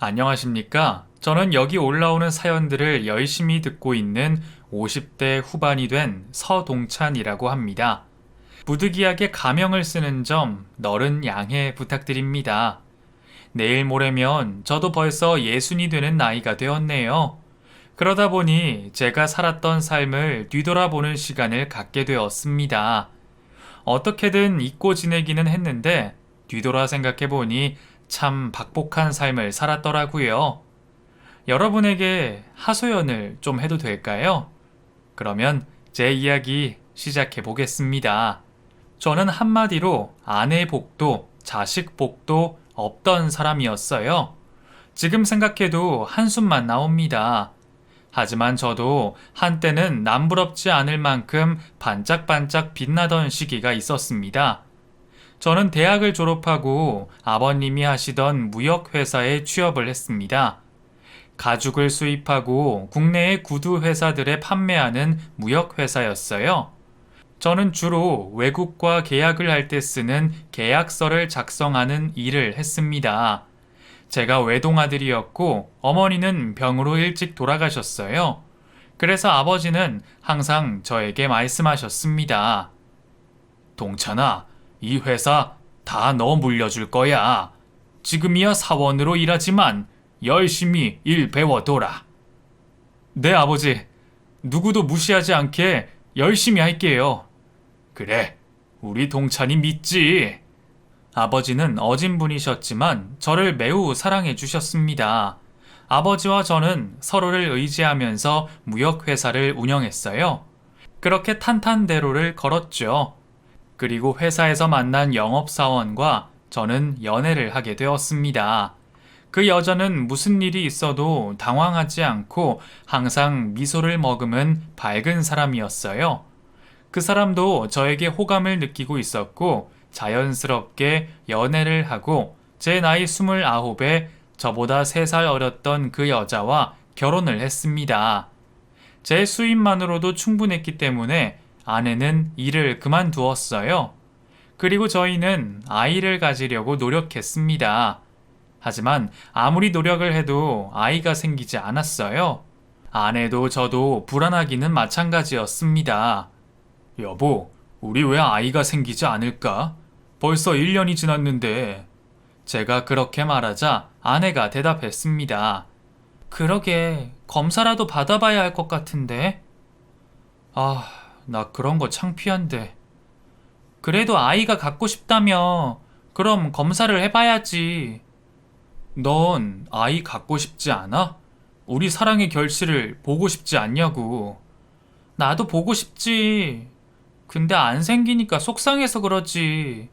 안녕하십니까? 저는 여기 올라오는 사연들을 열심히 듣고 있는 50대 후반이 된 서동찬이라고 합니다. 부득이하게 가명을 쓰는 점 너른 양해 부탁드립니다. 내일 모레면 저도 벌써 예순이 되는 나이가 되었네요. 그러다 보니 제가 살았던 삶을 뒤돌아보는 시간을 갖게 되었습니다. 어떻게든 잊고 지내기는 했는데 뒤돌아 생각해보니 참 박복한 삶을 살았더라고요. 여러분에게 하소연을 좀 해도 될까요? 그러면 제 이야기 시작해 보겠습니다. 저는 한마디로 아내 복도, 자식 복도 없던 사람이었어요. 지금 생각해도 한숨만 나옵니다. 하지만 저도 한때는 남부럽지 않을 만큼 반짝반짝 빛나던 시기가 있었습니다. 저는 대학을 졸업하고 아버님이 하시던 무역회사에 취업을 했습니다. 가죽을 수입하고 국내의 구두 회사들에 판매하는 무역회사였어요. 저는 주로 외국과 계약을 할 때 쓰는 계약서를 작성하는 일을 했습니다. 제가 외동아들이었고 어머니는 병으로 일찍 돌아가셨어요. 그래서 아버지는 항상 저에게 말씀하셨습니다. 동찬아, 이 회사 다 너 물려줄 거야. 지금이야 사원으로 일하지만 열심히 일 배워둬라. 네, 아버지. 누구도 무시하지 않게 열심히 할게요. 그래, 우리 동찬이 믿지. 아버지는 어진 분이셨지만 저를 매우 사랑해 주셨습니다. 아버지와 저는 서로를 의지하면서 무역회사를 운영했어요. 그렇게 탄탄대로를 걸었죠. 그리고 회사에서 만난 영업사원과 저는 연애를 하게 되었습니다. 그 여자는 무슨 일이 있어도 당황하지 않고 항상 미소를 머금은 밝은 사람이었어요. 그 사람도 저에게 호감을 느끼고 있었고 자연스럽게 연애를 하고 제 나이 29에 저보다 3살 어렸던 그 여자와 결혼을 했습니다. 제 수입만으로도 충분했기 때문에 아내는 일을 그만두었어요. 그리고 저희는 아이를 가지려고 노력했습니다. 하지만 아무리 노력을 해도 아이가 생기지 않았어요. 아내도 저도 불안하기는 마찬가지였습니다. 여보, 우리 왜 아이가 생기지 않을까? 벌써 1년이 지났는데. 제가 그렇게 말하자 아내가 대답했습니다. 그러게, 검사라도 받아봐야 할 것 같은데. 나 그런 거 창피한데. 그래도 아이가 갖고 싶다며. 그럼 검사를 해봐야지. 넌 아이 갖고 싶지 않아? 우리 사랑의 결실을 보고 싶지 않냐고. 나도 보고 싶지. 근데 안 생기니까 속상해서 그러지.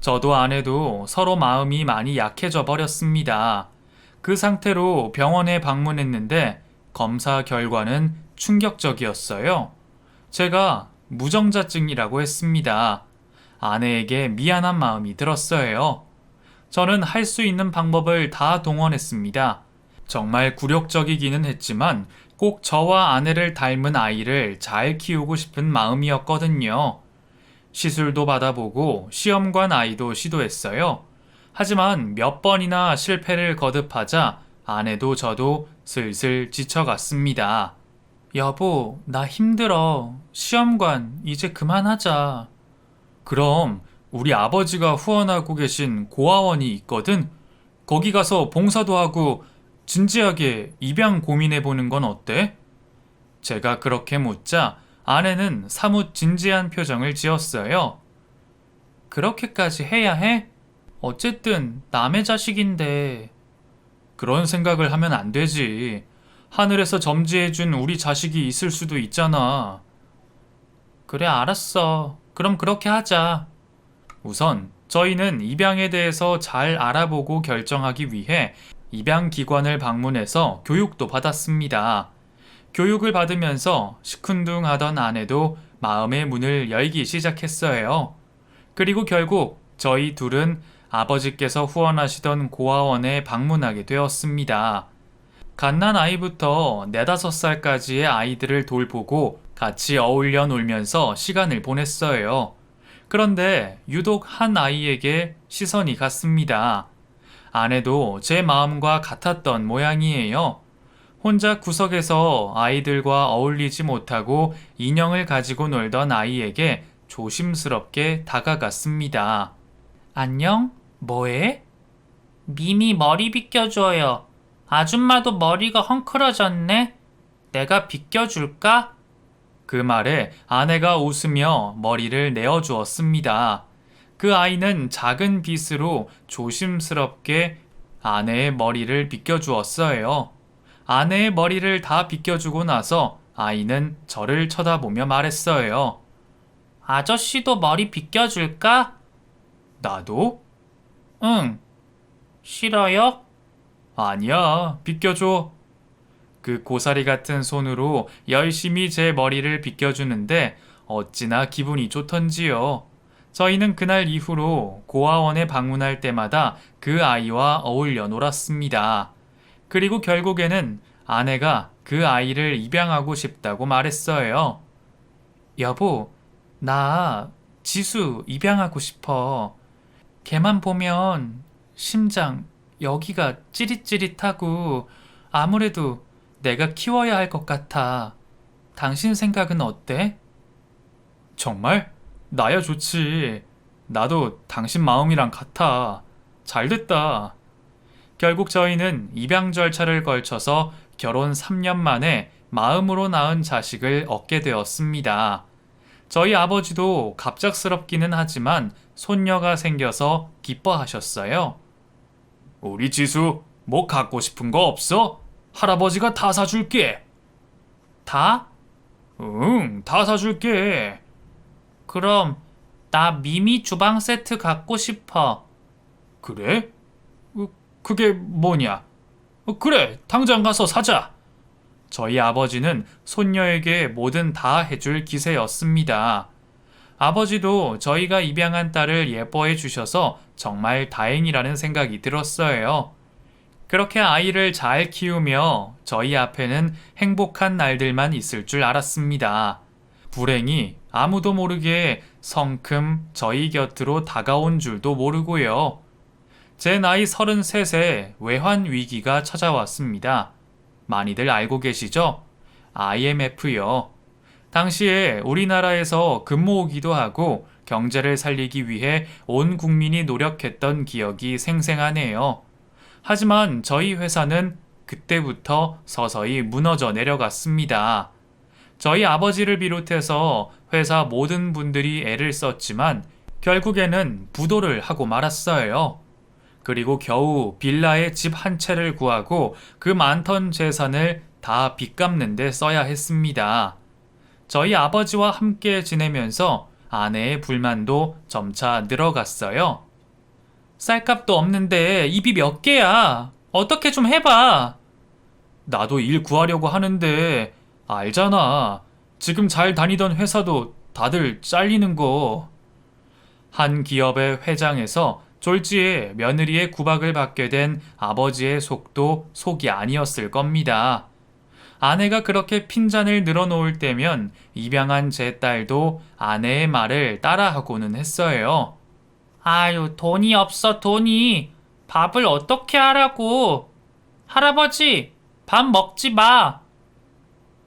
저도 아내도 서로 마음이 많이 약해져 버렸습니다. 그 상태로 병원에 방문했는데 검사 결과는 충격적이었어요. 제가 무정자증이라고 했습니다. 아내에게 미안한 마음이 들었어요. 저는 할 수 있는 방법을 다 동원했습니다. 정말 굴욕적이기는 했지만 꼭 저와 아내를 닮은 아이를 잘 키우고 싶은 마음이었거든요. 시술도 받아보고 시험관 아이도 시도했어요. 하지만 몇 번이나 실패를 거듭하자 아내도 저도 슬슬 지쳐갔습니다. 여보, 나 힘들어. 시험관 이제 그만하자. 그럼 우리 아버지가 후원하고 계신 고아원이 있거든? 거기 가서 봉사도 하고 진지하게 입양 고민해보는 건 어때? 제가 그렇게 묻자 아내는 사뭇 진지한 표정을 지었어요. 그렇게까지 해야 해? 어쨌든 남의 자식인데. 그런 생각을 하면 안 되지. 하늘에서 점지해준 우리 자식이 있을 수도 있잖아. 그래, 알았어. 그럼 그렇게 하자. 우선 저희는 입양에 대해서 잘 알아보고 결정하기 위해 입양기관을 방문해서 교육도 받았습니다. 교육을 받으면서 시큰둥하던 아내도 마음의 문을 열기 시작했어요. 그리고 결국 저희 둘은 아버지께서 후원하시던 고아원에 방문하게 되었습니다. 갓난 아이부터 4~5살까지의 아이들을 돌보고 같이 어울려 놀면서 시간을 보냈어요. 그런데 유독 한 아이에게 시선이 갔습니다. 아내도 제 마음과 같았던 모양이에요. 혼자 구석에서 아이들과 어울리지 못하고 인형을 가지고 놀던 아이에게 조심스럽게 다가갔습니다. 안녕? 뭐해? 미미 머리 빗겨줘요. 아줌마도 머리가 헝클어졌네. 내가 빗겨줄까? 그 말에 아내가 웃으며 머리를 내어주었습니다. 그 아이는 작은 빗으로 조심스럽게 아내의 머리를 빗겨주었어요. 아내의 머리를 다 빗겨주고 나서 아이는 저를 쳐다보며 말했어요. 아저씨도 머리 빗겨줄까? 나도? 응. 싫어요? 아니야, 빗겨줘. 그 고사리 같은 손으로 열심히 제 머리를 빗겨주는데 어찌나 기분이 좋던지요. 저희는 그날 이후로 고아원에 방문할 때마다 그 아이와 어울려 놀았습니다. 그리고 결국에는 아내가 그 아이를 입양하고 싶다고 말했어요. 여보, 나 지수 입양하고 싶어. 걔만 보면 심장 여기가 찌릿찌릿하고 아무래도 내가 키워야 할 것 같아. 당신 생각은 어때? 정말? 나야 좋지. 나도 당신 마음이랑 같아. 잘됐다. 결국 저희는 입양 절차를 걸쳐서 결혼 3년 만에 마음으로 낳은 자식을 얻게 되었습니다. 저희 아버지도 갑작스럽기는 하지만 손녀가 생겨서 기뻐하셨어요. 우리 지수, 뭐 갖고 싶은 거 없어? 할아버지가 다 사줄게. 다? 응, 다 사줄게. 그럼 나 미미 주방 세트 갖고 싶어. 그래? 그게 뭐냐? 그래, 당장 가서 사자. 저희 아버지는 손녀에게 뭐든 다 해줄 기세였습니다. 아버지도 저희가 입양한 딸을 예뻐해 주셔서 정말 다행이라는 생각이 들었어요. 그렇게 아이를 잘 키우며 저희 앞에는 행복한 날들만 있을 줄 알았습니다. 불행이 아무도 모르게 성큼 저희 곁으로 다가온 줄도 모르고요. 제 나이 33세 외환 위기가 찾아왔습니다. 많이들 알고 계시죠? IMF요. 당시에 우리나라에서 금모으기도 하고 경제를 살리기 위해 온 국민이 노력했던 기억이 생생하네요. 하지만 저희 회사는 그때부터 서서히 무너져 내려갔습니다. 저희 아버지를 비롯해서 회사 모든 분들이 애를 썼지만 결국에는 부도를 하고 말았어요. 그리고 겨우 빌라에 집 한 채를 구하고 그 많던 재산을 다 빚 갚는 데 써야 했습니다. 저희 아버지와 함께 지내면서 아내의 불만도 점차 늘어갔어요. 쌀값도 없는데 입이 몇 개야. 어떻게 좀 해봐. 나도 일 구하려고 하는데 알잖아. 지금 잘 다니던 회사도 다들 잘리는 거. 한 기업의 회장에서 졸지에 며느리의 구박을 받게 된 아버지의 속도 속이 아니었을 겁니다. 아내가 그렇게 핀잔을 늘어놓을 때면 입양한 제 딸도 아내의 말을 따라하고는 했어요. 아유, 돈이 없어, 돈이. 밥을 어떻게 하라고. 할아버지, 밥 먹지 마.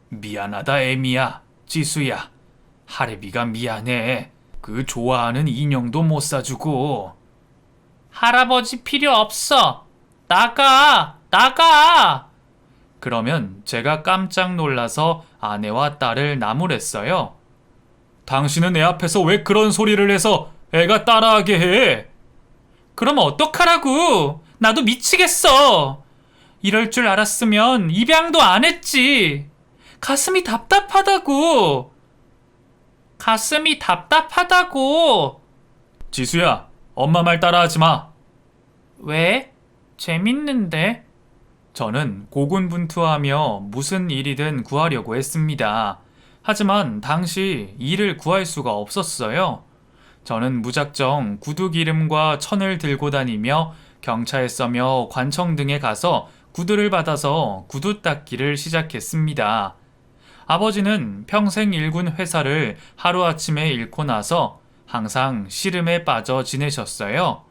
미안하다, 애미야. 지수야. 할애비가 미안해. 그 좋아하는 인형도 못 사주고. 할아버지 필요 없어. 나가, 나가. 그러면 제가 깜짝 놀라서 아내와 딸을 나무랬어요. 당신은 애 앞에서 왜 그런 소리를 해서 애가 따라하게 해? 그럼 어떡하라고? 나도 미치겠어. 이럴 줄 알았으면 입양도 안 했지. 가슴이 답답하다고. 가슴이 답답하다고. 지수야, 엄마 말 따라하지 마. 왜? 재밌는데? 저는 고군분투하며 무슨 일이든 구하려고 했습니다. 하지만 당시 일을 구할 수가 없었어요. 저는 무작정 구두 기름과 천을 들고 다니며 경찰서며 관청 등에 가서 구두를 받아서 구두 닦기를 시작했습니다. 아버지는 평생 일군 회사를 하루아침에 잃고 나서 항상 시름에 빠져 지내셨어요.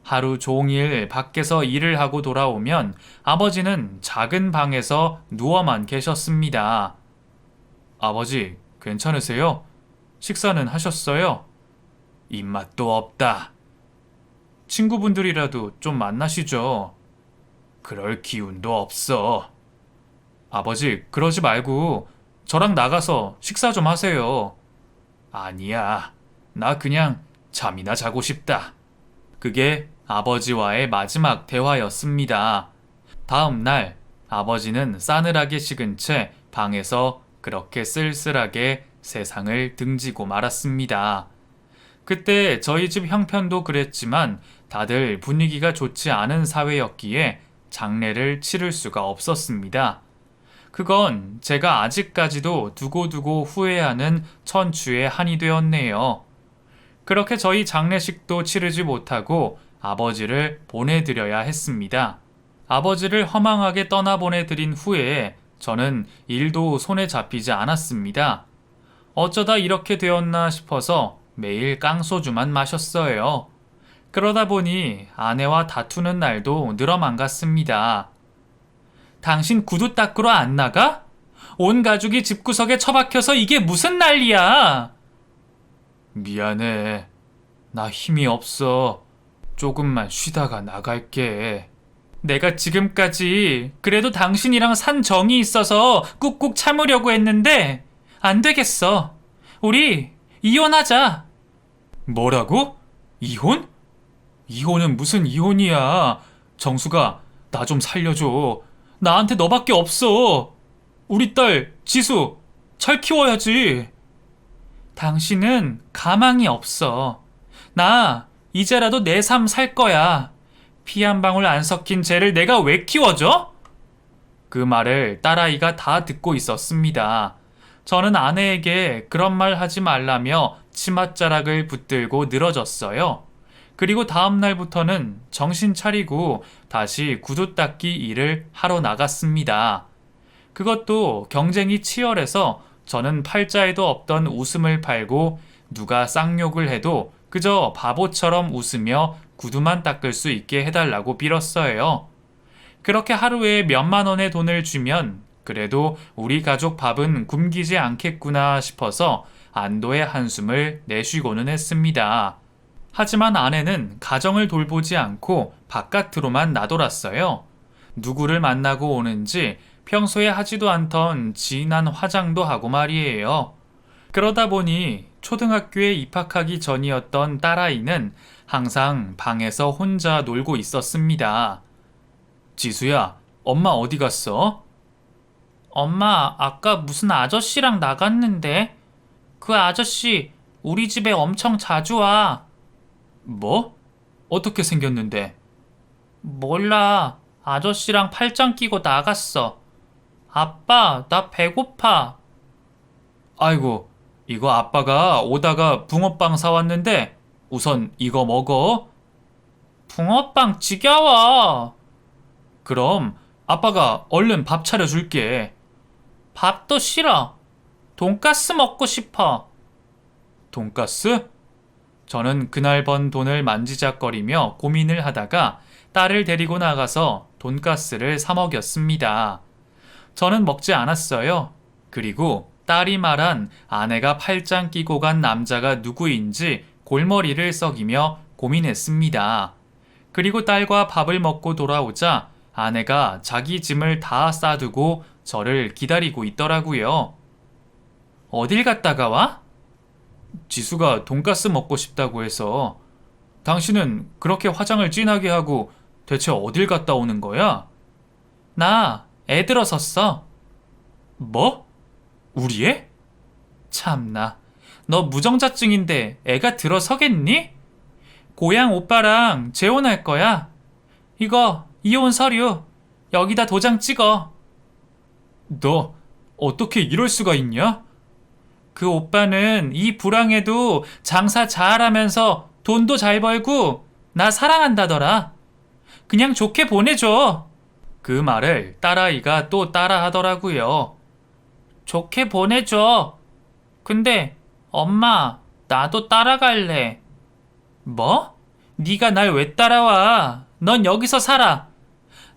하루 종일 밖에서 일을 하고 돌아오면 아버지는 작은 방에서 누워만 계셨습니다. 아버지, 괜찮으세요? 식사는 하셨어요? 입맛도 없다. 친구분들이라도 좀 만나시죠. 그럴 기운도 없어. 아버지, 그러지 말고 저랑 나가서 식사 좀 하세요. 아니야. 나 그냥 잠이나 자고 싶다. 그게 아버지와의 마지막 대화였습니다. 다음 날 아버지는 싸늘하게 식은 채 방에서 그렇게 쓸쓸하게 세상을 등지고 말았습니다. 그때 저희 집 형편도 그랬지만 다들 분위기가 좋지 않은 사회였기에 장례를 치를 수가 없었습니다. 그건 제가 아직까지도 두고두고 후회하는 천추의 한이 되었네요. 그렇게 저희 장례식도 치르지 못하고 아버지를 보내드려야 했습니다. 아버지를 허망하게 떠나보내드린 후에 저는 일도 손에 잡히지 않았습니다. 어쩌다 이렇게 되었나 싶어서 매일 깡소주만 마셨어요. 그러다 보니 아내와 다투는 날도 늘어만 갔습니다. 당신 구두 닦으러 안 나가? 온 가족이 집구석에 처박혀서 이게 무슨 난리야? 미안해. 나 힘이 없어. 조금만 쉬다가 나갈게. 내가 지금까지 그래도 당신이랑 산 정이 있어서 꾹꾹 참으려고 했는데 안 되겠어. 우리 이혼하자. 뭐라고? 이혼? 이혼은 무슨 이혼이야. 정수가 나 좀 살려줘. 나한테 너밖에 없어. 우리 딸 지수 잘 키워야지. 당신은 가망이 없어. 나 이제라도 내 삶 살 거야. 피 한 방울 안 섞인 쟤를 내가 왜 키워줘? 그 말을 딸아이가 다 듣고 있었습니다. 저는 아내에게 그런 말 하지 말라며 치맛자락을 붙들고 늘어졌어요. 그리고 다음 날부터는 정신 차리고 다시 구두 닦기 일을 하러 나갔습니다. 그것도 경쟁이 치열해서 저는 팔자에도 없던 웃음을 팔고 누가 쌍욕을 해도 그저 바보처럼 웃으며 구두만 닦을 수 있게 해달라고 빌었어요. 그렇게 하루에 몇만 원의 돈을 주면 그래도 우리 가족 밥은 굶기지 않겠구나 싶어서 안도의 한숨을 내쉬고는 했습니다. 하지만 아내는 가정을 돌보지 않고 바깥으로만 나돌았어요. 누구를 만나고 오는지 평소에 하지도 않던 진한 화장도 하고 말이에요. 그러다 보니 초등학교에 입학하기 전이었던 딸아이는 항상 방에서 혼자 놀고 있었습니다. 지수야, 엄마 어디 갔어? 엄마, 아까 무슨 아저씨랑 나갔는데? 그 아저씨 우리 집에 엄청 자주 와. 뭐? 어떻게 생겼는데? 몰라. 아저씨랑 팔짱 끼고 나갔어. 아빠, 나 배고파. 아이고, 이거 아빠가 오다가 붕어빵 사왔는데 우선 이거 먹어. 붕어빵 지겨워. 그럼 아빠가 얼른 밥 차려줄게. 밥도 싫어. 돈가스 먹고 싶어. 돈가스? 저는 그날 번 돈을 만지작거리며 고민을 하다가 딸을 데리고 나가서 돈가스를 사 먹였습니다. 저는 먹지 않았어요. 그리고 딸이 말한 아내가 팔짱 끼고 간 남자가 누구인지 골머리를 썩이며 고민했습니다. 그리고 딸과 밥을 먹고 돌아오자 아내가 자기 짐을 다 싸두고 저를 기다리고 있더라고요. 어딜 갔다가 와? 지수가 돈가스 먹고 싶다고 해서. 당신은 그렇게 화장을 진하게 하고 대체 어딜 갔다 오는 거야? 나 애 들어섰어. 뭐? 우리 애? 참나, 너 무정자증인데 애가 들어서겠니? 고향 오빠랑 재혼할 거야. 이거 이혼 서류 여기다 도장 찍어. 너 어떻게 이럴 수가 있냐? 그 오빠는 이 불황에도 장사 잘하면서 돈도 잘 벌고 나 사랑한다더라. 그냥 좋게 보내줘. 그 말을 딸아이가 또 따라 하더라고요. 좋게 보내줘. 근데 엄마, 나도 따라갈래. 뭐? 네가 날 왜 따라와? 넌 여기서 살아.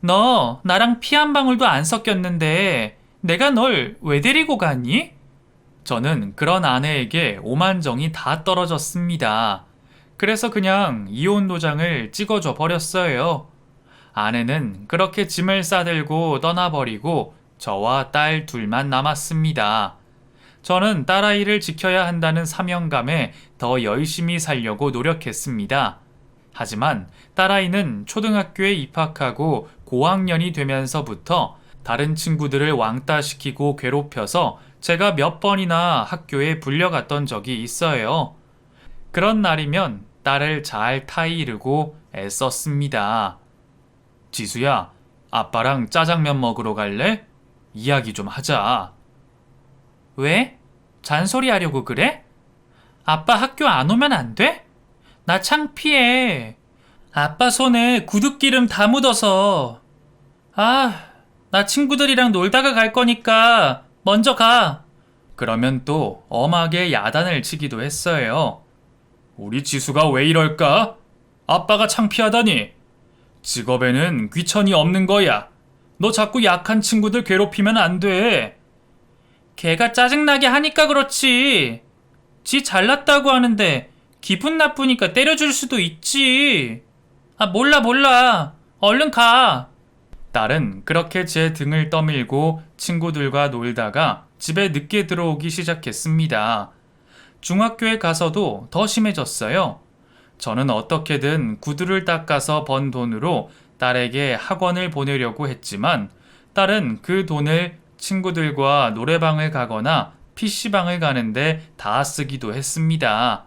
너 나랑 피 한 방울도 안 섞였는데 내가 널 왜 데리고 가니? 저는 그런 아내에게 오만정이 다 떨어졌습니다. 그래서 그냥 이혼 도장을 찍어줘 버렸어요. 아내는 그렇게 짐을 싸들고 떠나버리고 저와 딸 둘만 남았습니다. 저는 딸아이를 지켜야 한다는 사명감에 더 열심히 살려고 노력했습니다. 하지만 딸아이는 초등학교에 입학하고 고학년이 되면서부터 다른 친구들을 왕따시키고 괴롭혀서 제가 몇 번이나 학교에 불려갔던 적이 있어요. 그런 날이면 딸을 잘 타이르고 애썼습니다. 지수야, 아빠랑 짜장면 먹으러 갈래? 이야기 좀 하자. 왜? 잔소리 하려고 그래? 아빠 학교 안 오면 안 돼? 나 창피해. 아빠 손에 구둣기름 다 묻어서. 나 친구들이랑 놀다가 갈 거니까 먼저 가. 그러면 또 엄하게 야단을 치기도 했어요. 우리 지수가 왜 이럴까? 아빠가 창피하다니. 직업에는 귀천이 없는 거야. 너 자꾸 약한 친구들 괴롭히면 안 돼. 걔가 짜증나게 하니까 그렇지. 지 잘났다고 하는데 기분 나쁘니까 때려줄 수도 있지. 몰라. 얼른 가. 딸은 그렇게 제 등을 떠밀고 친구들과 놀다가 집에 늦게 들어오기 시작했습니다. 중학교에 가서도 더 심해졌어요. 저는 어떻게든 구두를 닦아서 번 돈으로 딸에게 학원을 보내려고 했지만 딸은 그 돈을 친구들과 노래방을 가거나 PC방을 가는데 다 쓰기도 했습니다.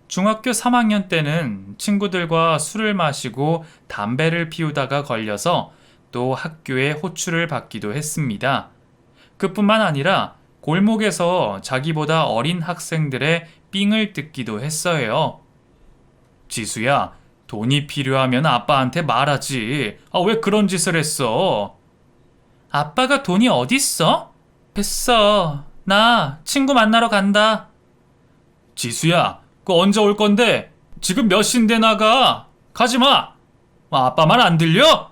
중학교 3학년 때는 친구들과 술을 마시고 담배를 피우다가 걸려서 또 학교에 호출을 받기도 했습니다. 그뿐만 아니라 골목에서 자기보다 어린 학생들의 삥을 뜯기도 했어요. 지수야, 돈이 필요하면 아빠한테 말하지. 왜 그런 짓을 했어? 아빠가 돈이 어딨어? 됐어. 나 친구 만나러 간다. 지수야, 그 언제 올 건데? 지금 몇 시인데 나가? 가지 마. 아빠 말 안 들려?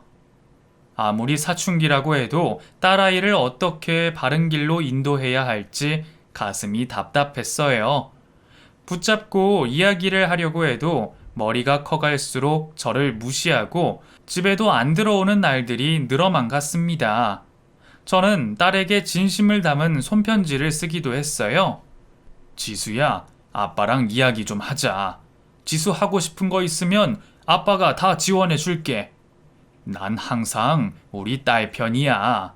아무리 사춘기라고 해도 딸아이를 어떻게 바른 길로 인도해야 할지 가슴이 답답했어요. 붙잡고 이야기를 하려고 해도 머리가 커갈수록 저를 무시하고 집에도 안 들어오는 날들이 늘어만 갔습니다. 저는 딸에게 진심을 담은 손편지를 쓰기도 했어요. 지수야, 아빠랑 이야기 좀 하자. 지수 하고 싶은 거 있으면 아빠가 다 지원해 줄게. 난 항상 우리 딸 편이야.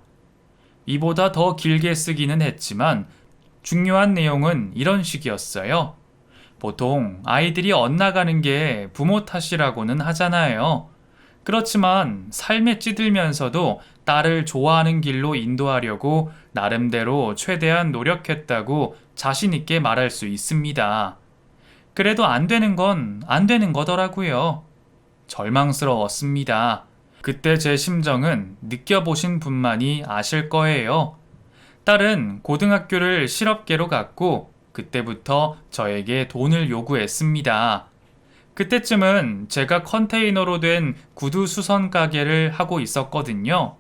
이보다 더 길게 쓰기는 했지만 중요한 내용은 이런 식이었어요. 보통 아이들이 엇나가는 게 부모 탓이라고는 하잖아요. 그렇지만 삶에 찌들면서도 딸을 좋아하는 길로 인도하려고 나름대로 최대한 노력했다고 자신있게 말할 수 있습니다. 그래도 안 되는 건 안 되는 거더라고요. 절망스러웠습니다. 그때 제 심정은 느껴보신 분만이 아실 거예요. 딸은 고등학교를 실업계로 갔고 그때부터 저에게 돈을 요구했습니다. 그때쯤은 제가 컨테이너로 된 구두 수선 가게를 하고 있었거든요.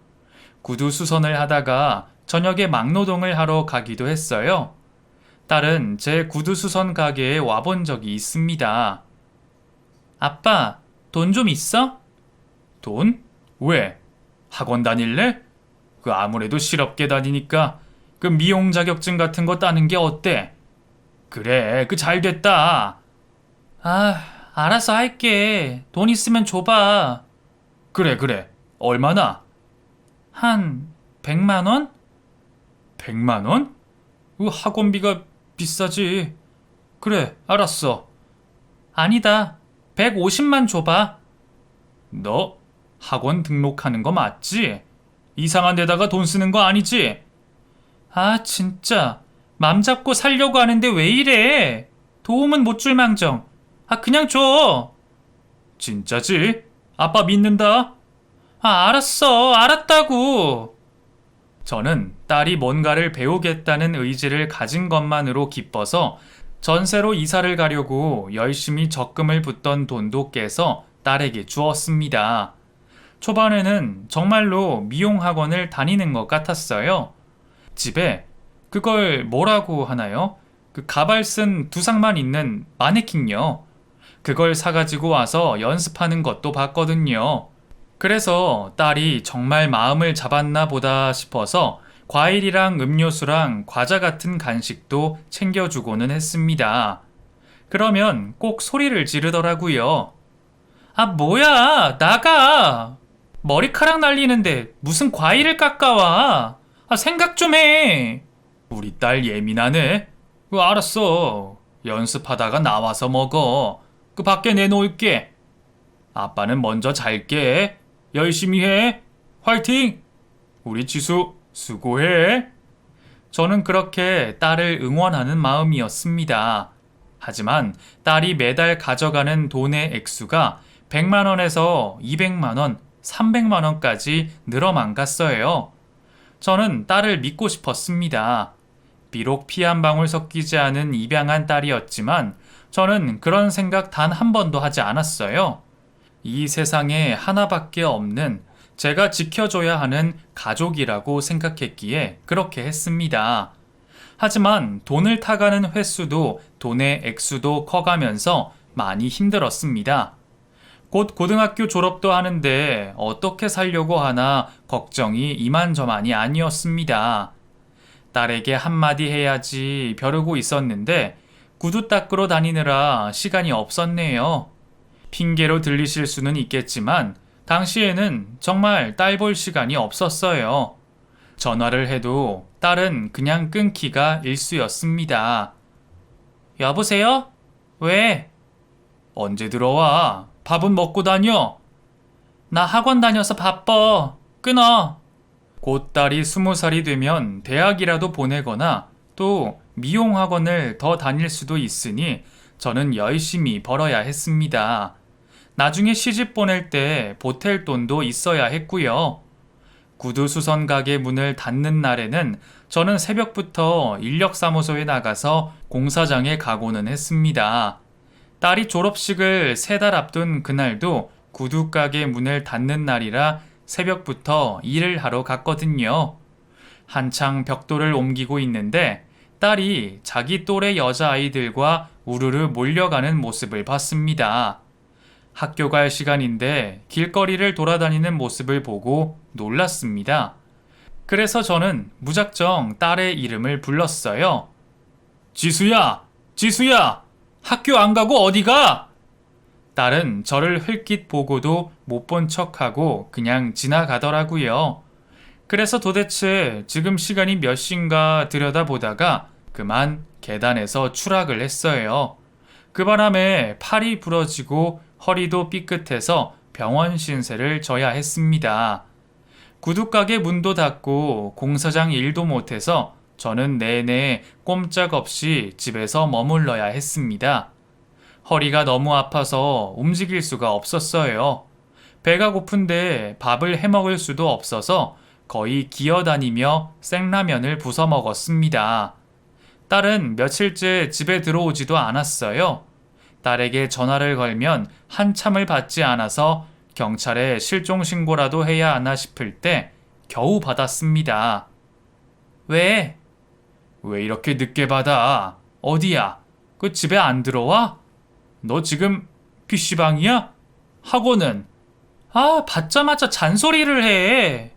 구두 수선을 하다가 저녁에 막노동을 하러 가기도 했어요. 딸은 제 구두 수선 가게에 와본 적이 있습니다. 아빠, 돈 좀 있어? 돈? 왜? 학원 다닐래? 아무래도 실업계 다니니까 미용 자격증 같은 거 따는 게 어때? 그래, 잘 됐다. 알아서 할게. 돈 있으면 줘봐. 그래. 얼마나? 한 100만 원? 100만 원? 학원비가 비싸지. 그래, 알았어. 아니다. 150만 줘봐. 너 학원 등록하는 거 맞지? 이상한 데다가 돈 쓰는 거 아니지? 진짜. 맘 잡고 살려고 하는데 왜 이래? 도움은 못 줄 망정. 그냥 줘. 진짜지? 아빠 믿는다. 알았어. 알았다고. 저는 딸이 뭔가를 배우겠다는 의지를 가진 것만으로 기뻐서 전세로 이사를 가려고 열심히 적금을 붓던 돈도 깨서 딸에게 주었습니다. 초반에는 정말로 미용학원을 다니는 것 같았어요. 집에 그걸 뭐라고 하나요? 그 가발 쓴 두상만 있는 마네킹요. 그걸 사가지고 와서 연습하는 것도 봤거든요. 그래서 딸이 정말 마음을 잡았나 보다 싶어서 과일이랑 음료수랑 과자 같은 간식도 챙겨주고는 했습니다. 그러면 꼭 소리를 지르더라고요. 아, 뭐야, 나가! 머리카락 날리는데 무슨 과일을 깎아와? 아, 생각 좀 해! 우리 딸 예민하네? 알았어. 연습하다가 나와서 먹어. 그 밖에 내놓을게. 아빠는 먼저 잘게. 열심히 해. 화이팅! 우리 지수, 수고해. 저는 그렇게 딸을 응원하는 마음이었습니다. 하지만 딸이 매달 가져가는 돈의 액수가 100만 원에서 200만 원, 300만 원까지 늘어만 갔어요. 저는 딸을 믿고 싶었습니다. 비록 피 한 방울 섞이지 않은 입양한 딸이었지만 저는 그런 생각 단 한 번도 하지 않았어요. 이 세상에 하나밖에 없는 제가 지켜줘야 하는 가족이라고 생각했기에 그렇게 했습니다. 하지만 돈을 타가는 횟수도 돈의 액수도 커가면서 많이 힘들었습니다. 곧 고등학교 졸업도 하는데 어떻게 살려고 하나 걱정이 이만저만이 아니었습니다. 딸에게 한마디 해야지 벼르고 있었는데 구두 닦으러 다니느라 시간이 없었네요. 핑계로 들리실 수는 있겠지만 당시에는 정말 딸 볼 시간이 없었어요. 전화를 해도 딸은 그냥 끊기가 일쑤였습니다. 여보세요? 왜? 언제 들어와? 밥은 먹고 다녀? 나 학원 다녀서 바빠. 끊어. 곧 딸이 20살이 되면 대학이라도 보내거나 또 미용학원을 더 다닐 수도 있으니 저는 열심히 벌어야 했습니다. 나중에 시집 보낼 때 보탤 돈도 있어야 했고요. 구두 수선 가게 문을 닫는 날에는 저는 새벽부터 인력사무소에 나가서 공사장에 가고는 했습니다. 딸이 졸업식을 3달 앞둔 그날도 구두 가게 문을 닫는 날이라 새벽부터 일을 하러 갔거든요. 한창 벽돌을 옮기고 있는데 딸이 자기 또래 여자아이들과 우르르 몰려가는 모습을 봤습니다. 학교 갈 시간인데 길거리를 돌아다니는 모습을 보고 놀랐습니다. 그래서 저는 무작정 딸의 이름을 불렀어요. 지수야! 지수야! 학교 안 가고 어디 가? 딸은 저를 흘낏 보고도 못 본 척하고 그냥 지나가더라고요. 그래서 도대체 지금 시간이 몇 시인가 들여다보다가 그만 계단에서 추락을 했어요. 그 바람에 팔이 부러지고 허리도 삐끗해서 병원 신세를 져야 했습니다. 구두가게 문도 닫고 공사장 일도 못해서 저는 내내 꼼짝없이 집에서 머물러야 했습니다. 허리가 너무 아파서 움직일 수가 없었어요. 배가 고픈데 밥을 해먹을 수도 없어서 거의 기어다니며 생라면을 부숴 먹었습니다. 딸은 며칠째 집에 들어오지도 않았어요. 딸에게 전화를 걸면 한참을 받지 않아서 경찰에 실종신고라도 해야 하나 싶을 때 겨우 받았습니다. 왜? 왜 이렇게 늦게 받아? 어디야? 그 집에 안 들어와? 너 지금 PC방이야? 학원은? 아, 받자마자 잔소리를 해.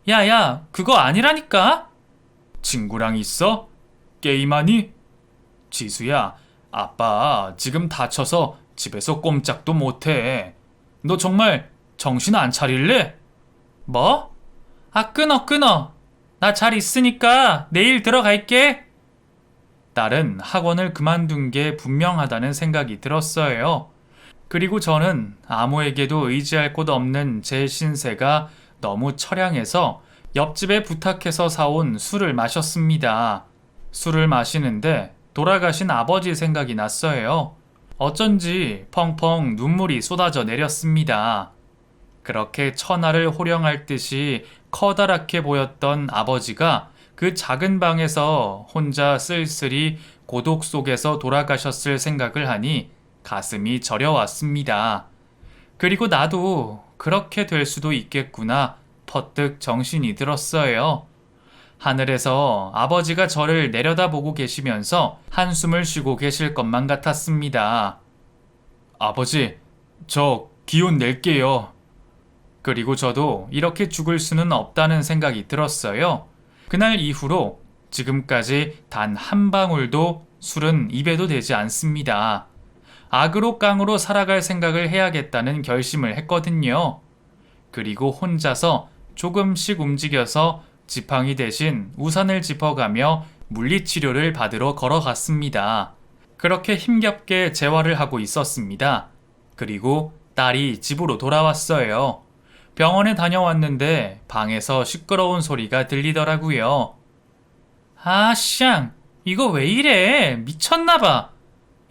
야야, 그거 아니라니까? 친구랑 있어? 게임하니? 지수야, 아빠 지금 다쳐서 집에서 꼼짝도 못해. 너 정말 정신 안 차릴래? 뭐? 아, 끊어. 나 잘 있으니까 내일 들어갈게. 딸은 학원을 그만둔 게 분명하다는 생각이 들었어요. 그리고 저는 아무에게도 의지할 곳 없는 제 신세가 너무 처량해서 옆집에 부탁해서 사온 술을 마셨습니다. 술을 마시는데 돌아가신 아버지 생각이 났어요. 어쩐지 펑펑 눈물이 쏟아져 내렸습니다. 그렇게 천하를 호령할 듯이 커다랗게 보였던 아버지가 그 작은 방에서 혼자 쓸쓸히 고독 속에서 돌아가셨을 생각을 하니 가슴이 저려왔습니다. 그리고 나도 그렇게 될 수도 있겠구나 퍼뜩 정신이 들었어요. 하늘에서 아버지가 저를 내려다보고 계시면서 한숨을 쉬고 계실 것만 같았습니다. 아버지, 저 기운 낼게요. 그리고 저도 이렇게 죽을 수는 없다는 생각이 들었어요. 그날 이후로 지금까지 단 한 방울도 술은 입에도 대지 않습니다. 악으로 깡으로 살아갈 생각을 해야겠다는 결심을 했거든요. 그리고 혼자서 조금씩 움직여서 지팡이 대신 우산을 짚어가며 물리치료를 받으러 걸어갔습니다. 그렇게 힘겹게 재활을 하고 있었습니다. 그리고 딸이 집으로 돌아왔어요. 병원에 다녀왔는데 방에서 시끄러운 소리가 들리더라고요. 아, 쌍, 이거 왜 이래? 미쳤나봐.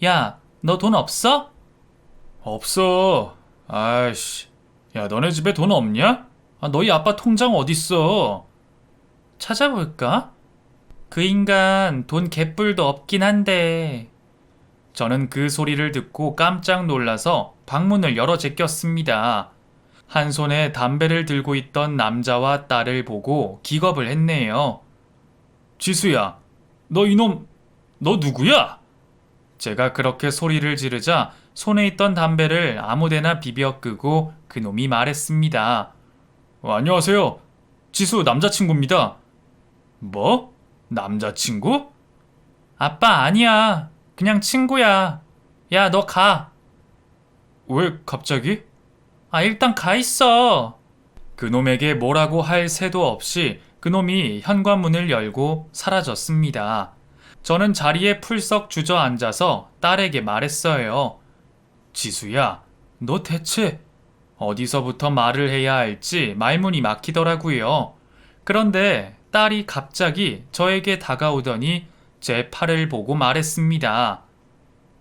야, 너 돈 없어? 없어. 아이씨. 야, 너네 집에 돈 없냐? 너희 아빠 통장 어딨어? 찾아볼까? 그 인간 돈 개뿔도 없긴 한데. 저는 그 소리를 듣고 깜짝 놀라서 방문을 열어 제꼈습니다. 한 손에 담배를 들고 있던 남자와 딸을 보고 기겁을 했네요. 지수야, 너 이놈, 너 누구야? 제가 그렇게 소리를 지르자 손에 있던 담배를 아무데나 비벼 끄고 그놈이 말했습니다. 안녕하세요. 지수 남자친구입니다. 뭐? 남자친구? 아빠 아니야. 그냥 친구야. 야, 너 가. 왜 갑자기? 일단 가 있어. 그놈에게 뭐라고 할 새도 없이 그놈이 현관문을 열고 사라졌습니다. 저는 자리에 풀썩 주저앉아서 딸에게 말했어요. 지수야, 너 대체 어디서부터 말을 해야 할지 말문이 막히더라고요. 그런데 딸이 갑자기 저에게 다가오더니 제 팔을 보고 말했습니다.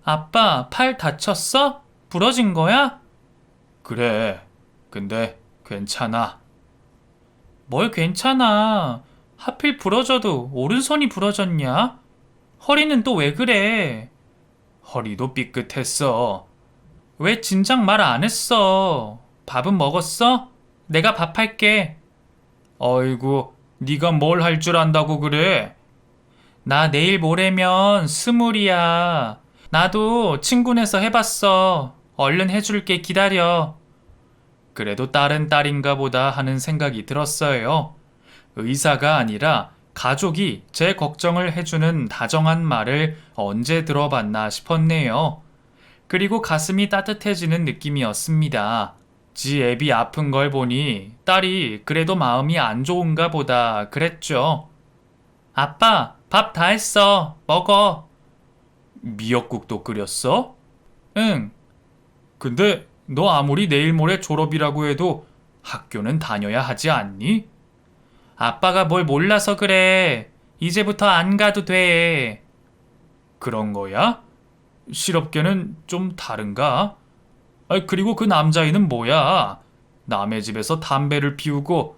아빠, 팔 다쳤어? 부러진 거야? 그래, 근데 괜찮아. 뭘 괜찮아. 하필 부러져도 오른손이 부러졌냐? 허리는 또 왜 그래? 허리도 삐끗했어. 왜 진작 말 안 했어? 밥은 먹었어? 내가 밥 할게. 어이구, 네가 뭘 할 줄 안다고 그래? 나 내일 모레면 20이야. 나도 친구네서 해봤어. 얼른 해줄게, 기다려. 그래도 딸은 딸인가 보다 하는 생각이 들었어요. 의사가 아니라 가족이 제 걱정을 해주는 다정한 말을 언제 들어봤나 싶었네요. 그리고 가슴이 따뜻해지는 느낌이었습니다. 지 애비 아픈 걸 보니 딸이 그래도 마음이 안 좋은가 보다 그랬죠. 아빠, 밥 다 했어. 먹어. 미역국도 끓였어? 응. 근데 너 아무리 내일 모레 졸업이라고 해도 학교는 다녀야 하지 않니? 아빠가 뭘 몰라서 그래. 이제부터 안 가도 돼. 그런 거야? 실업계는 좀 다른가? 그리고 그 남자애는 뭐야? 남의 집에서 담배를 피우고.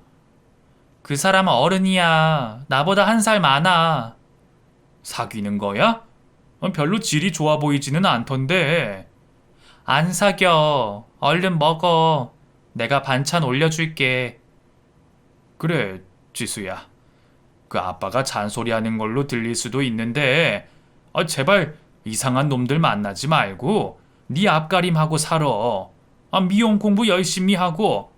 그 사람 어른이야. 나보다 1살 많아. 사귀는 거야? 별로 질이 좋아 보이지는 않던데. 안 사겨. 얼른 먹어. 내가 반찬 올려줄게. 그래, 지수야. 그 아빠가 잔소리하는 걸로 들릴 수도 있는데 제발 이상한 놈들 만나지 말고 네 앞가림하고 살아. 미용 공부 열심히 하고.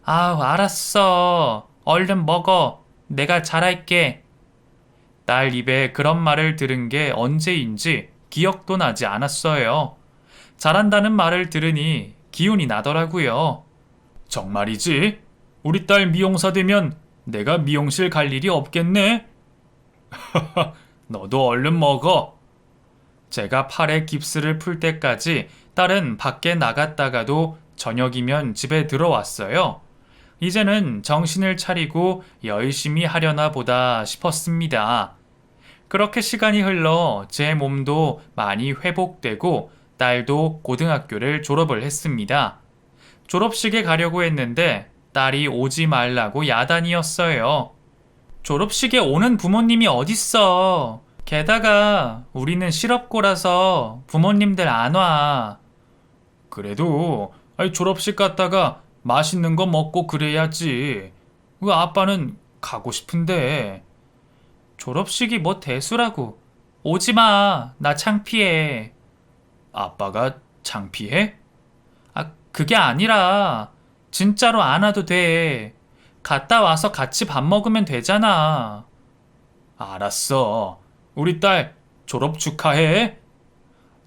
알았어. 얼른 먹어. 내가 잘할게. 딸 입에 그런 말을 들은 게 언제인지 기억도 나지 않았어요. 잘한다는 말을 들으니 기운이 나더라고요. 정말이지? 우리 딸 미용사 되면 내가 미용실 갈 일이 없겠네? 너도 얼른 먹어. 제가 팔에 깁스를 풀 때까지 딸은 밖에 나갔다가도 저녁이면 집에 들어왔어요. 이제는 정신을 차리고 열심히 하려나 보다 싶었습니다. 그렇게 시간이 흘러 제 몸도 많이 회복되고 딸도 고등학교를 졸업을 했습니다. 졸업식에 가려고 했는데 딸이 오지 말라고 야단이었어요. 졸업식에 오는 부모님이 어딨어. 게다가 우리는 실업고라서 부모님들 안 와. 그래도 졸업식 갔다가 맛있는 거 먹고 그래야지. 그 아빠는 가고 싶은데. 졸업식이 뭐 대수라고. 오지 마. 나 창피해. 아빠가 창피해? 그게 아니라 진짜로 안 와도 돼. 갔다 와서 같이 밥 먹으면 되잖아. 알았어. 우리 딸 졸업 축하해.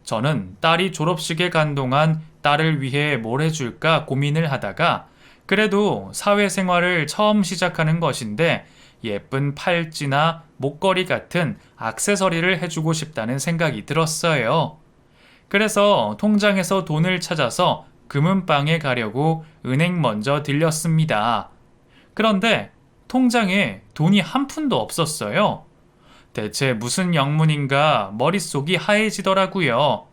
저는 딸이 졸업식에 간 동안 딸을 위해 뭘 해줄까 고민을 하다가 그래도 사회생활을 처음 시작하는 것인데 예쁜 팔찌나 목걸이 같은 액세서리를 해주고 싶다는 생각이 들었어요. 그래서 통장에서 돈을 찾아서 금은방에 가려고 은행 먼저 들렸습니다. 그런데 통장에 돈이 한 푼도 없었어요. 대체 무슨 영문인가 머릿속이 하얘지더라고요.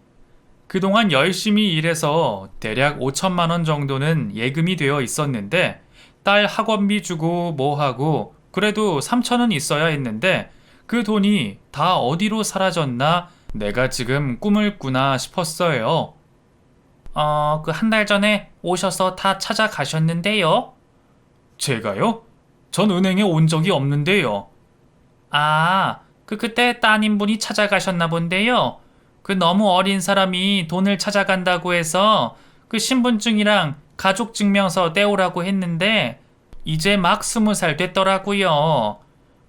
그동안 열심히 일해서 대략 5천만 원 정도는 예금이 되어 있었는데 딸 학원비 주고 뭐 하고 그래도 3천 원 있어야 했는데 그 돈이 다 어디로 사라졌나 내가 지금 꿈을 꾸나 싶었어요. 그 한 달 전에 오셔서 다 찾아가셨는데요. 제가요? 전 은행에 온 적이 없는데요. 그때 따님분이 찾아가셨나 본데요. 그 너무 어린 사람이 돈을 찾아간다고 해서 그 신분증이랑 가족증명서 떼오라고 했는데 이제 막 20살 됐더라고요.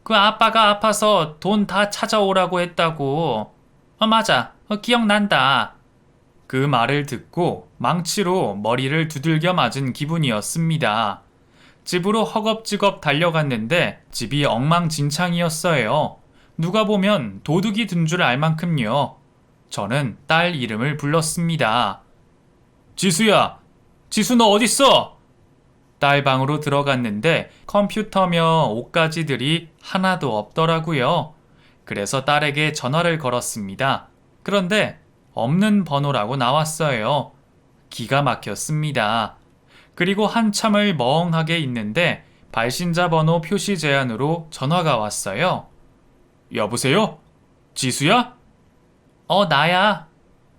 그 아빠가 아파서 돈 다 찾아오라고 했다고. 맞아. 기억난다. 그 말을 듣고 망치로 머리를 두들겨 맞은 기분이었습니다. 집으로 허겁지겁 달려갔는데 집이 엉망진창이었어요. 누가 보면 도둑이 든 줄 알 만큼요. 저는 딸 이름을 불렀습니다. 지수야! 지수 너 어딨어? 딸 방으로 들어갔는데 컴퓨터며 옷가지들이 하나도 없더라고요. 그래서 딸에게 전화를 걸었습니다. 그런데 없는 번호라고 나왔어요. 기가 막혔습니다. 그리고 한참을 멍하게 있는데 발신자 번호 표시 제한으로 전화가 왔어요. 여보세요? 지수야? 나야.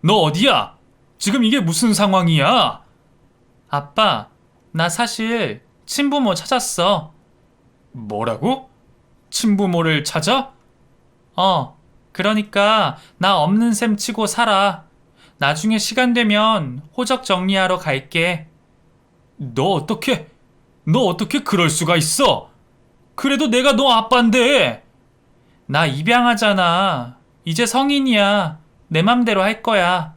너 어디야? 지금 이게 무슨 상황이야? 아빠, 나 사실 친부모 찾았어. 뭐라고? 친부모를 찾아? 그러니까 나 없는 셈 치고 살아. 나중에 시간 되면 호적 정리하러 갈게. 너 어떻게 그럴 수가 있어? 그래도 내가 너 아빠인데. 나 입양하잖아. 이제 성인이야. 내 맘대로 할 거야.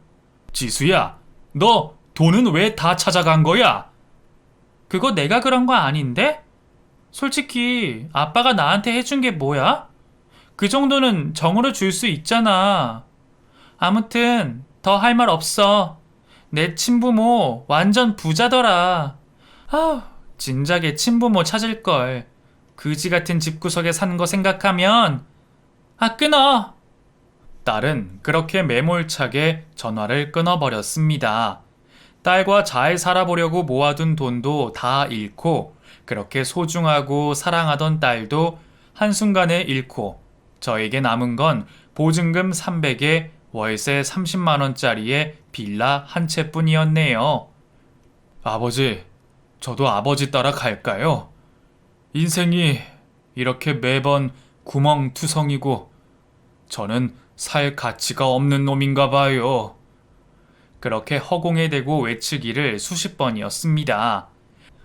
지수야, 너 돈은 왜 다 찾아간 거야? 그거 내가 그런 거 아닌데? 솔직히 아빠가 나한테 해준 게 뭐야? 그 정도는 정으로 줄 수 있잖아. 아무튼 더 할 말 없어. 내 친부모 완전 부자더라. 진작에 친부모 찾을걸. 그지 같은 집구석에 사는 거 생각하면 끊어. 딸은 그렇게 매몰차게 전화를 끊어버렸습니다. 딸과 잘 살아보려고 모아둔 돈도 다 잃고 그렇게 소중하고 사랑하던 딸도 한순간에 잃고 저에게 남은 건 보증금 300에 월세 30만 원짜리의 빌라 한 채뿐이었네요. 아버지, 저도 아버지 따라 갈까요? 인생이 이렇게 매번 구멍투성이고 저는 살 가치가 없는 놈인가 봐요. 그렇게 허공에 대고 외치기를 수십 번이었습니다.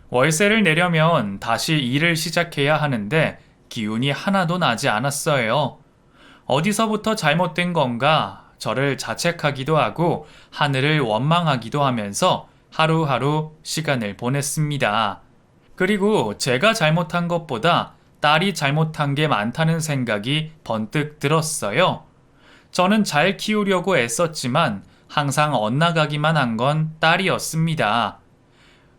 월세를 내려면 다시 일을 시작해야 하는데 기운이 하나도 나지 않았어요. 어디서부터 잘못된 건가 저를 자책하기도 하고 하늘을 원망하기도 하면서 하루하루 시간을 보냈습니다. 그리고 제가 잘못한 것보다 딸이 잘못한 게 많다는 생각이 번뜩 들었어요. 저는 잘 키우려고 애썼지만 항상 엇나가기만 한 건 딸이었습니다.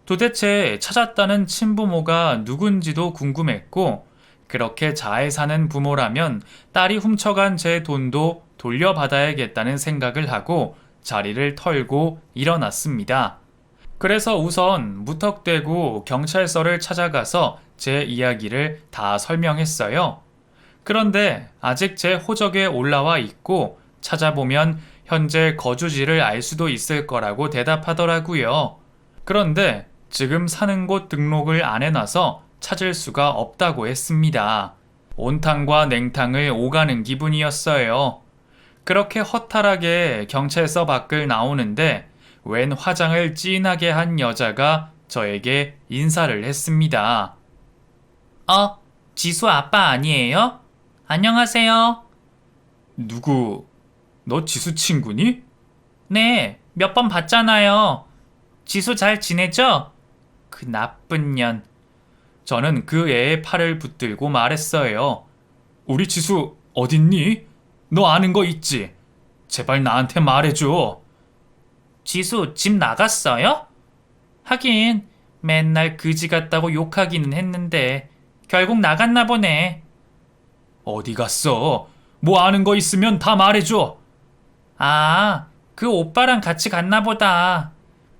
도대체 찾았다는 친부모가 누군지도 궁금했고 그렇게 잘 사는 부모라면 딸이 훔쳐간 제 돈도 돌려받아야겠다는 생각을 하고 자리를 털고 일어났습니다. 그래서 우선 무턱대고 경찰서를 찾아가서 제 이야기를 다 설명했어요. 그런데 아직 제 호적에 올라와 있고 찾아보면 현재 거주지를 알 수도 있을 거라고 대답하더라고요. 그런데 지금 사는 곳 등록을 안 해놔서 찾을 수가 없다고 했습니다. 온탕과 냉탕을 오가는 기분이었어요. 그렇게 허탈하게 경찰서 밖을 나오는데 웬 화장을 진하게 한 여자가 저에게 인사를 했습니다. 지수 아빠 아니에요? 안녕하세요. 누구, 너 지수 친구니? 네, 몇 번 봤잖아요. 지수 잘 지내죠? 그 나쁜 년. 저는 그 애의 팔을 붙들고 말했어요. 우리 지수 어딨니? 너 아는 거 있지? 제발 나한테 말해줘. 지수 집 나갔어요? 하긴 맨날 그지 같다고 욕하기는 했는데 결국 나갔나 보네. 어디 갔어? 뭐 아는 거 있으면 다 말해줘. 그 오빠랑 같이 갔나 보다.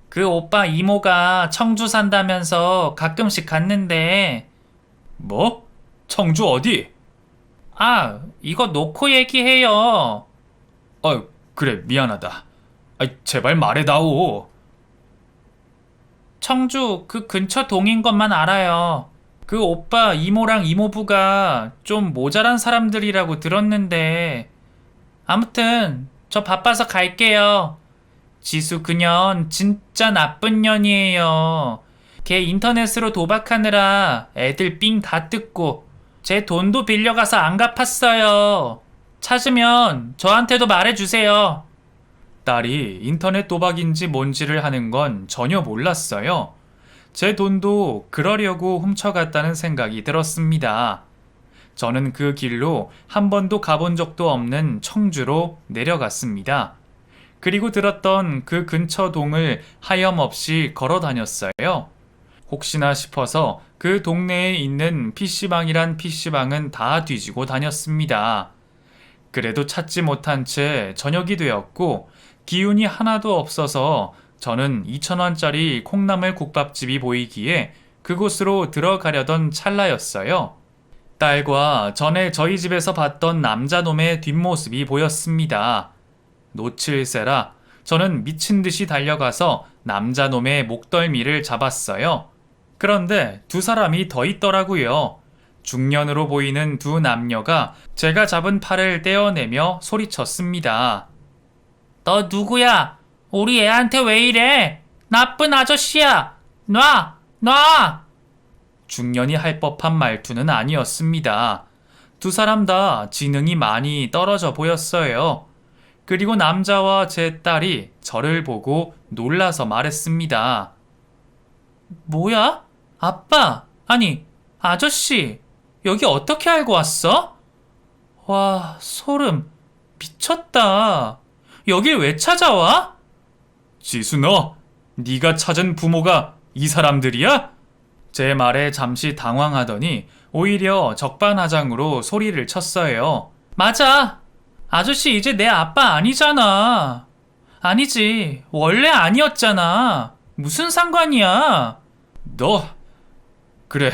그 오빠 이모가 청주 산다면서 가끔씩 갔는데. 뭐? 청주 어디? 이거 놓고 얘기해요. 그래, 미안하다. 제발 말해다오. 청주 그 근처 동인 것만 알아요. 그 오빠 이모랑 이모부가 좀 모자란 사람들이라고 들었는데. 아무튼 저 바빠서 갈게요. 지수 그년 진짜 나쁜 년이에요. 걔 인터넷으로 도박하느라 애들 삥 다 뜯고 제 돈도 빌려가서 안 갚았어요. 찾으면 저한테도 말해주세요. 딸이 인터넷 도박인지 뭔지를 하는 건 전혀 몰랐어요. 제 돈도 그러려고 훔쳐갔다는 생각이 들었습니다. 저는 그 길로 한 번도 가본 적도 없는 청주로 내려갔습니다. 그리고 들었던 그 근처 동을 하염없이 걸어 다녔어요. 혹시나 싶어서 그 동네에 있는 PC방이란 PC방은 다 뒤지고 다녔습니다. 그래도 찾지 못한 채 저녁이 되었고 기운이 하나도 없어서 저는 2,000원짜리 콩나물 국밥집이 보이기에 그곳으로 들어가려던 찰나였어요. 딸과 전에 저희 집에서 봤던 남자놈의 뒷모습이 보였습니다. 놓칠세라 저는 미친 듯이 달려가서 남자놈의 목덜미를 잡았어요. 그런데 두 사람이 더 있더라고요. 중년으로 보이는 두 남녀가 제가 잡은 팔을 떼어내며 소리쳤습니다. 너 누구야? 우리 애한테 왜 이래? 나쁜 아저씨야! 놔! 놔! 중년이 할 법한 말투는 아니었습니다. 두 사람 다 지능이 많이 떨어져 보였어요. 그리고 남자와 제 딸이 저를 보고 놀라서 말했습니다. 뭐야? 아빠, 아니, 아저씨, 여기 어떻게 알고 왔어? 와, 소름. 미쳤다. 여길 왜 찾아와? 지수 너, 네가 찾은 부모가 이 사람들이야? 제 말에 잠시 당황하더니 오히려 적반하장으로 소리를 쳤어요. 맞아. 아저씨 이제 내 아빠 아니잖아. 아니지. 원래 아니었잖아. 무슨 상관이야? 그래.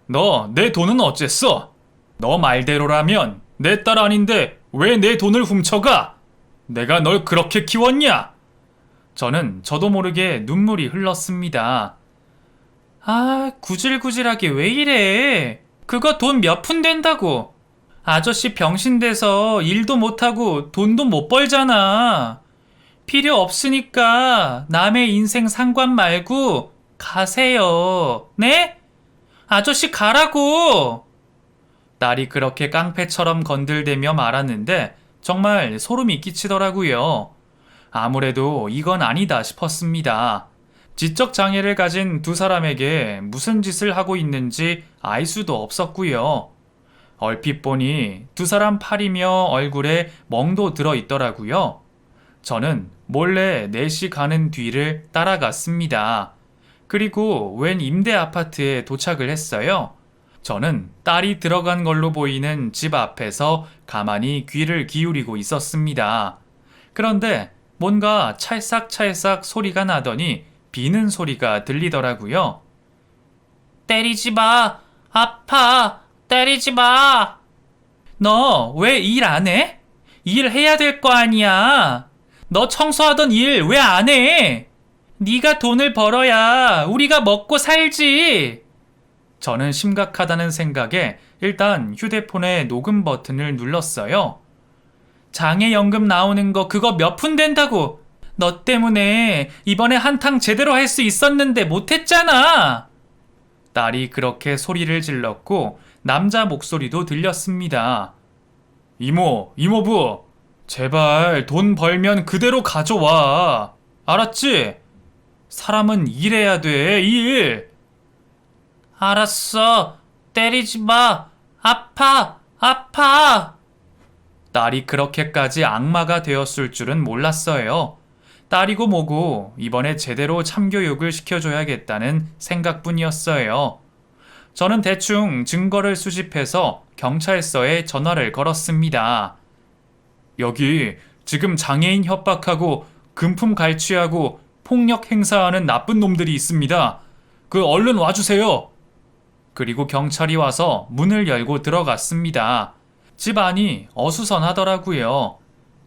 너 내 돈은 어쨌어? 너 말대로라면 내 딸 아닌데 왜 내 돈을 훔쳐가? 내가 널 그렇게 키웠냐? 저는 저도 모르게 눈물이 흘렀습니다. 구질구질하게 왜 이래? 그거 돈 몇 푼 된다고. 아저씨 병신돼서 일도 못하고 돈도 못 벌잖아. 필요 없으니까 남의 인생 상관 말고 가세요. 네? 아저씨 가라고! 딸이 그렇게 깡패처럼 건들대며 말았는데 정말 소름이 끼치더라고요. 아무래도 이건 아니다 싶었습니다. 지적 장애를 가진 두 사람에게 무슨 짓을 하고 있는지 알 수도 없었고요. 얼핏 보니 두 사람 팔이며 얼굴에 멍도 들어 있더라고요. 저는 몰래 넷이 가는 뒤를 따라갔습니다. 그리고 웬 임대 아파트에 도착을 했어요. 저는 딸이 들어간 걸로 보이는 집 앞에서 가만히 귀를 기울이고 있었습니다. 그런데 뭔가 찰싹찰싹 소리가 나더니 비는 소리가 들리더라고요. 때리지 마! 아파! 때리지 마! 너 왜 일 안 해? 일 해야 될 거 아니야. 너 청소하던 일 왜 안 해? 네가 돈을 벌어야 우리가 먹고 살지. 저는 심각하다는 생각에 일단 휴대폰의 녹음 버튼을 눌렀어요. 장애연금 나오는 거 그거 몇 푼 된다고. 너 때문에 이번에 한탕 제대로 할 수 있었는데 못했잖아. 딸이 그렇게 소리를 질렀고 남자 목소리도 들렸습니다. 이모부, 제발 돈 벌면 그대로 가져와. 알았지? 사람은 일해야 돼, 일. 알았어. 때리지 마. 아파. 딸이 그렇게까지 악마가 되었을 줄은 몰랐어요. 딸이고 뭐고 이번에 제대로 참교육을 시켜줘야겠다는 생각뿐이었어요. 저는 대충 증거를 수집해서 경찰서에 전화를 걸었습니다. 여기 지금 장애인 협박하고 금품 갈취하고 폭력 행사하는 나쁜 놈들이 있습니다. 얼른 와주세요. 그리고 경찰이 와서 문을 열고 들어갔습니다. 집 안이 어수선하더라고요.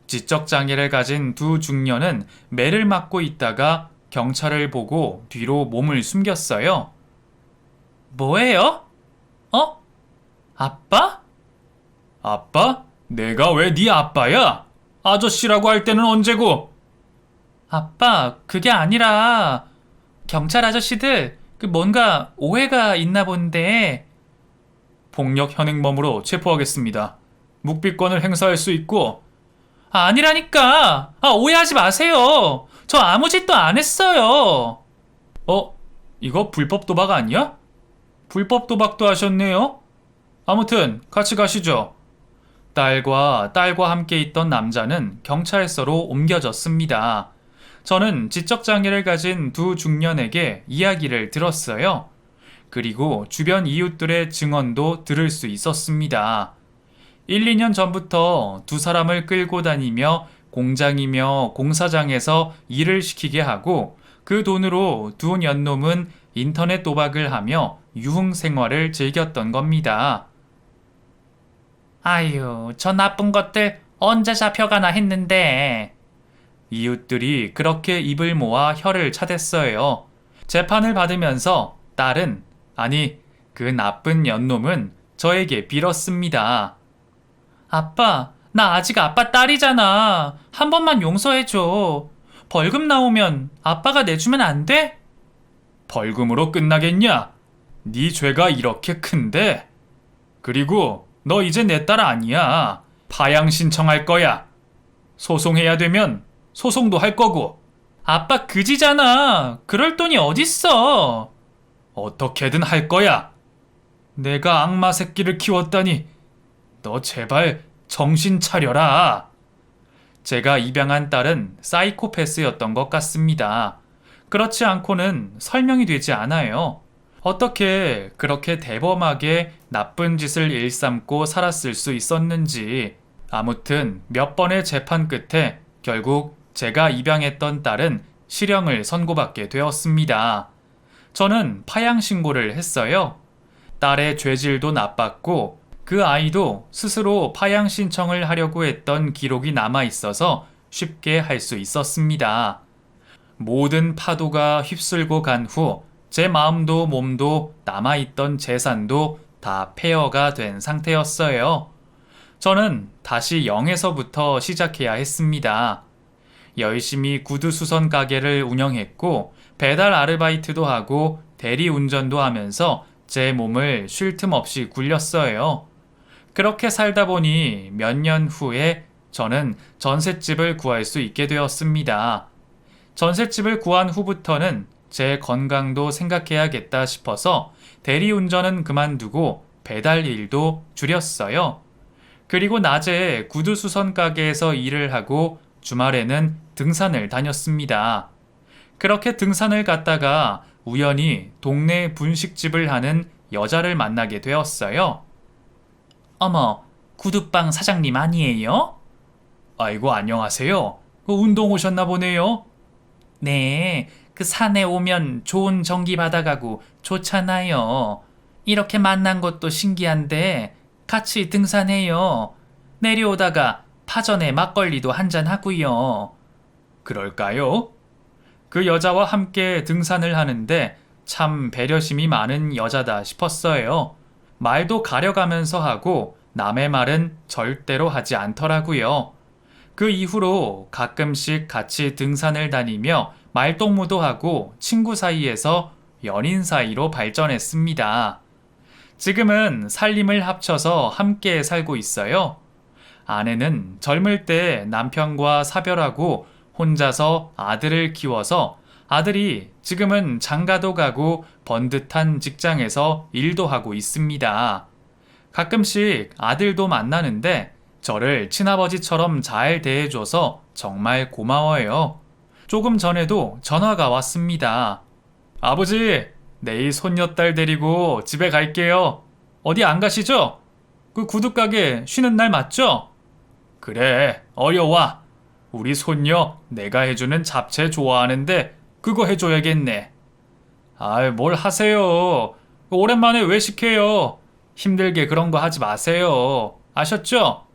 지적장애를 가진 두 중년은 매를 맞고 있다가 경찰을 보고 뒤로 몸을 숨겼어요. 뭐예요? 아빠? 아빠? 내가 왜 네 아빠야? 아저씨라고 할 때는 언제고? 아빠, 그게 아니라 경찰 아저씨들 뭔가 오해가 있나 본데. 폭력 현행범으로 체포하겠습니다. 묵비권을 행사할 수 있고. 아니라니까. 오해하지 마세요. 저 아무 짓도 안 했어요. 이거 불법 도박 아니야? 불법 도박도 하셨네요. 아무튼 같이 가시죠. 딸과 함께 있던 남자는 경찰서로 옮겨졌습니다. 저는 지적장애를 가진 두 중년에게 이야기를 들었어요. 그리고 주변 이웃들의 증언도 들을 수 있었습니다. 1, 2년 전부터 두 사람을 끌고 다니며 공장이며 공사장에서 일을 시키게 하고 그 돈으로 두 년놈은 인터넷 도박을 하며 유흥 생활을 즐겼던 겁니다. 아유, 저 나쁜 것들 언제 잡혀가나 했는데. 이웃들이 그렇게 입을 모아 혀를 차댔어요. 재판을 받으면서 딸은, 아니, 그 나쁜 연놈은 저에게 빌었습니다. 아빠, 나 아직 아빠 딸이잖아. 한 번만 용서해줘. 벌금 나오면 아빠가 내주면 안 돼? 벌금으로 끝나겠냐? 네 죄가 이렇게 큰데? 그리고 너 이제 내 딸 아니야. 파양 신청할 거야. 소송해야 되면 소송도 할 거고. 아빠 그지잖아. 그럴 돈이 어딨어. 어떻게든 할 거야. 내가 악마 새끼를 키웠다니. 너 제발 정신 차려라. 제가 입양한 딸은 사이코패스였던 것 같습니다. 그렇지 않고는 설명이 되지 않아요. 어떻게 그렇게 대범하게 나쁜 짓을 일삼고 살았을 수 있었는지. 아무튼 몇 번의 재판 끝에 결국 제가 입양했던 딸은 실형을 선고받게 되었습니다. 저는 파양 신고를 했어요. 딸의 죄질도 나빴고 그 아이도 스스로 파양 신청을 하려고 했던 기록이 남아 있어서 쉽게 할 수 있었습니다. 모든 파도가 휩쓸고 간 후 제 마음도 몸도 남아있던 재산도 다 폐허가 된 상태였어요. 저는 다시 0에서부터 시작해야 했습니다. 열심히 구두 수선 가게를 운영했고 배달 아르바이트도 하고 대리 운전도 하면서 제 몸을 쉴 틈 없이 굴렸어요. 그렇게 살다 보니 몇 년 후에 저는 전셋집을 구할 수 있게 되었습니다. 전셋집을 구한 후부터는 제 건강도 생각해야겠다 싶어서 대리운전은 그만두고 배달 일도 줄였어요. 그리고 낮에 구두 수선 가게에서 일을 하고 주말에는 등산을 다녔습니다. 그렇게 등산을 갔다가 우연히 동네 분식집을 하는 여자를 만나게 되었어요. 어머, 구두방 사장님 아니에요? 아이고, 안녕하세요. 운동 오셨나 보네요. 네, 그 산에 오면 좋은 전기 받아가고 좋잖아요. 이렇게 만난 것도 신기한데 같이 등산해요. 내려오다가 파전에 막걸리도 한잔 하고요. 그럴까요? 그 여자와 함께 등산을 하는데 참 배려심이 많은 여자다 싶었어요. 말도 가려가면서 하고 남의 말은 절대로 하지 않더라고요. 그 이후로 가끔씩 같이 등산을 다니며 말동무도 하고 친구 사이에서 연인 사이로 발전했습니다. 지금은 살림을 합쳐서 함께 살고 있어요. 아내는 젊을 때 남편과 사별하고 혼자서 아들을 키워서 아들이 지금은 장가도 가고 번듯한 직장에서 일도 하고 있습니다. 가끔씩 아들도 만나는데 저를 친아버지처럼 잘 대해줘서 정말 고마워요. 조금 전에도 전화가 왔습니다. 아버지, 내일 손녀딸 데리고 집에 갈게요. 어디 안 가시죠? 그 구두가게 쉬는 날 맞죠? 그래, 어여와. 우리 손녀 내가 해주는 잡채 좋아하는데 그거 해줘야겠네. 아이, 뭘 하세요. 오랜만에 왜 시켜요? 힘들게 그런 거 하지 마세요. 아셨죠?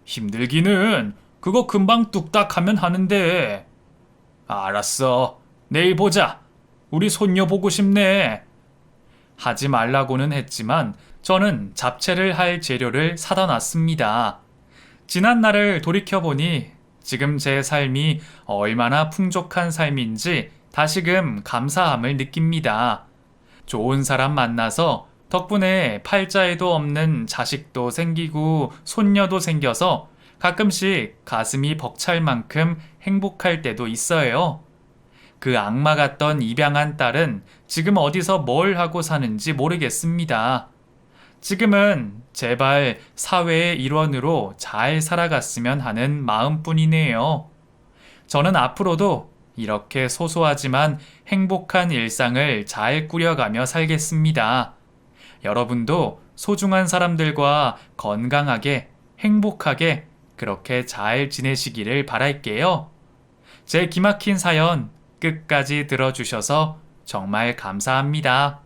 힘들기는 그거 금방 뚝딱 하면 하는데. 알았어. 내일 보자. 우리 손녀 보고 싶네. 하지 말라고는 했지만 저는 잡채를 할 재료를 사다 놨습니다. 지난 날을 돌이켜보니 지금 제 삶이 얼마나 풍족한 삶인지 다시금 감사함을 느낍니다. 좋은 사람 만나서 덕분에 팔자에도 없는 자식도 생기고 손녀도 생겨서 가끔씩 가슴이 벅찰 만큼 행복할 때도 있어요. 그 악마 같던 입양한 딸은 지금 어디서 뭘 하고 사는지 모르겠습니다. 지금은 제발 사회의 일원으로 잘 살아갔으면 하는 마음뿐이네요. 저는 앞으로도 이렇게 소소하지만 행복한 일상을 잘 꾸려가며 살겠습니다. 여러분도 소중한 사람들과 건강하게, 행복하게 그렇게 잘 지내시기를 바랄게요. 제 기막힌 사연 끝까지 들어주셔서 정말 감사합니다.